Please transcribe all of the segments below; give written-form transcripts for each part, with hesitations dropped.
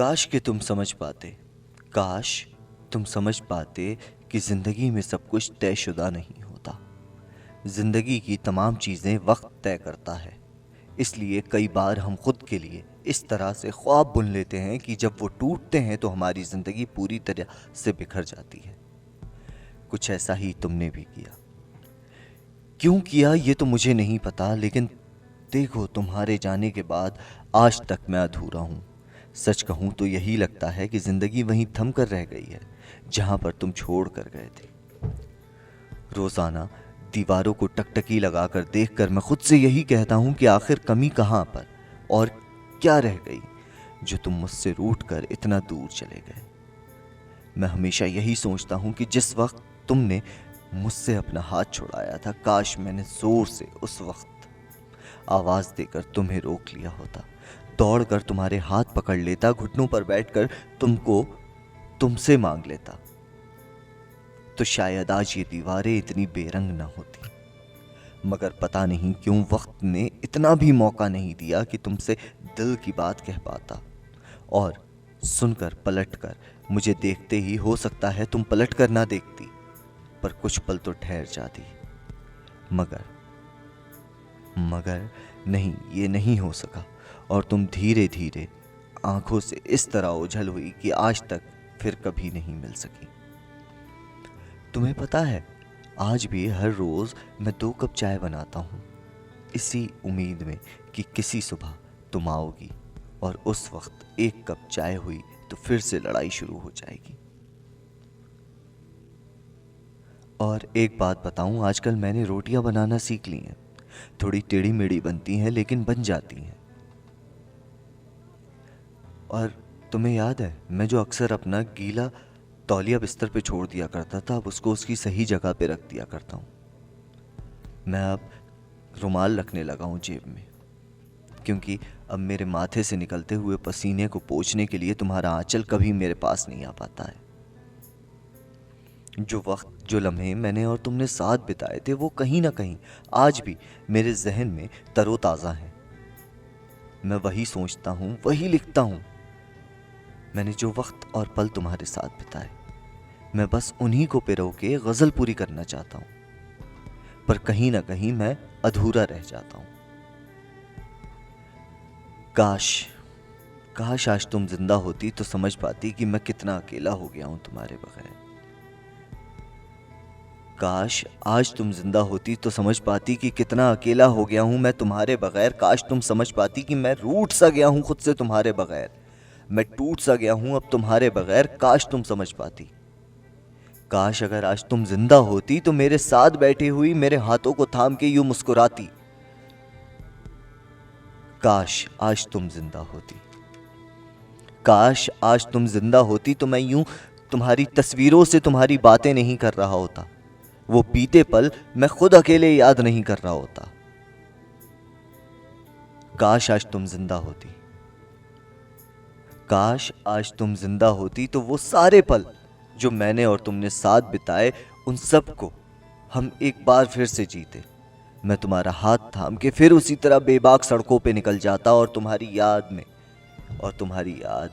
काश कि तुम समझ पाते, काश तुम समझ पाते कि ज़िंदगी में सब कुछ तयशुदा नहीं होता। ज़िंदगी की तमाम चीज़ें वक्त तय करता है। इसलिए कई बार हम खुद के लिए इस तरह से ख्वाब बुन लेते हैं कि जब वो टूटते हैं तो हमारी ज़िंदगी पूरी तरह से बिखर जाती है। कुछ ऐसा ही तुमने भी किया। क्यों किया ये तो मुझे नहीं पता, लेकिन देखो, तुम्हारे जाने के बाद आज तक मैं अधूरा हूँ। सच कहूँ तो यही लगता है कि ज़िंदगी वहीं थम कर रह गई है जहाँ पर तुम छोड़ कर गए थे। रोज़ाना दीवारों को टकटकी लगाकर देखकर मैं खुद से यही कहता हूँ कि आखिर कमी कहाँ पर और क्या रह गई जो तुम मुझसे रूठ कर इतना दूर चले गए। मैं हमेशा यही सोचता हूँ कि जिस वक्त तुमने मुझसे अपना हाथ छुड़ाया था, काश मैंने जोर से उस वक्त आवाज़ देकर तुम्हें रोक लिया होता, दौड़कर तुम्हारे हाथ पकड़ लेता, घुटनों पर बैठकर तुमसे मांग लेता, तो शायद आज ये दीवारें इतनी बेरंग ना होती। मगर पता नहीं क्यों वक्त ने इतना भी मौका नहीं दिया कि तुमसे दिल की बात कह पाता। और सुनकर पलटकर मुझे देखते ही हो सकता है तुम पलट कर ना देखती, पर कुछ पल तो ठहर जाती। मगर नहीं, ये नहीं हो सका और तुम धीरे धीरे आंखों से इस तरह ओझल हुई कि आज तक फिर कभी नहीं मिल सकी। तुम्हें पता है, आज भी हर रोज मैं 2 कप चाय बनाता हूँ, इसी उम्मीद में कि किसी सुबह तुम आओगी और उस वक्त 1 कप चाय हुई तो फिर से लड़ाई शुरू हो जाएगी। और एक बात बताऊं, आजकल मैंने रोटियां बनाना सीख ली हैं। थोड़ी टेढ़ी मेढ़ी बनती हैं लेकिन बन जाती हैं। और तुम्हें याद है, मैं जो अक्सर अपना गीला तौलिया बिस्तर पे छोड़ दिया करता था, अब उसको उसकी सही जगह पे रख दिया करता हूँ। मैं अब रुमाल रखने लगा हूँ जेब में, क्योंकि अब मेरे माथे से निकलते हुए पसीने को पोंछने के लिए तुम्हारा आंचल कभी मेरे पास नहीं आ पाता है। जो वक्त, जो लम्हे मैंने और तुमने साथ बिताए थे, वो कहीं ना कहीं आज भी मेरे जहन में तरोताज़ा हैं। मैं वही सोचता हूँ, वही लिखता हूँ। मैंने जो वक्त और पल तुम्हारे साथ बिताए, मैं बस उन्हीं को पिरो के गज़ल पूरी करना चाहता हूँ, पर कहीं ना कहीं मैं अधूरा रह जाता हूँ। काश आज तुम जिंदा होती तो समझ पाती कि मैं कितना अकेला हो गया हूँ तुम्हारे बगैर। काश आज तुम जिंदा होती तो समझ पाती कि कितना अकेला हो गया हूं मैं तुम्हारे बगैर। काश तुम समझ पाती कि मैं रूठ सा गया हूं खुद से तुम्हारे बगैर, मैं टूट सा गया हूं अब तुम्हारे बगैर। काश तुम समझ पाती। काश अगर आज तुम जिंदा होती तो मेरे साथ बैठी हुई मेरे हाथों को थाम के यूं मुस्कुराती। काश आज तुम जिंदा होती। काश आज तुम जिंदा होती तो मैं यूं तुम्हारी तस्वीरों से तुम्हारी बातें नहीं कर रहा होता, वो बीते पल मैं खुद अकेले याद नहीं कर रहा होता। काश आज तुम जिंदा होती। काश आज तुम जिंदा होती तो वो सारे पल जो मैंने और तुमने साथ बिताए, उन सब को हम एक बार फिर से जीते। मैं तुम्हारा हाथ थाम के फिर उसी तरह बेबाक सड़कों पे निकल जाता और तुम्हारी याद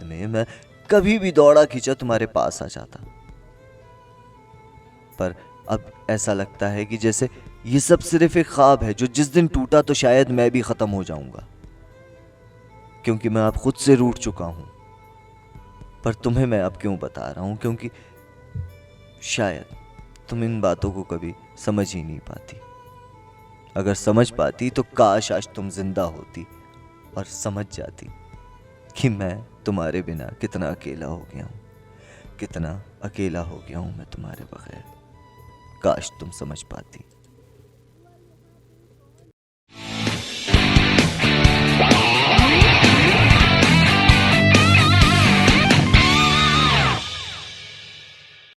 में मैं कभी भी दौड़ा खींचा तुम्हारे पास आ जाता। पर अब ऐसा लगता है कि जैसे ये सब सिर्फ एक ख्वाब है जो जिस दिन टूटा तो शायद मैं भी खत्म हो जाऊंगा, क्योंकि मैं अब खुद से रूठ चुका हूं। पर तुम्हें मैं अब क्यों बता रहा हूं, क्योंकि शायद तुम इन बातों को कभी समझ ही नहीं पाती। अगर समझ पाती तो काश आज तुम जिंदा होती और समझ जाती कि मैं तुम्हारे बिना कितना अकेला हो गया हूं, कितना अकेला हो गया हूं मैं तुम्हारे बगैर। काश तुम समझ पाती।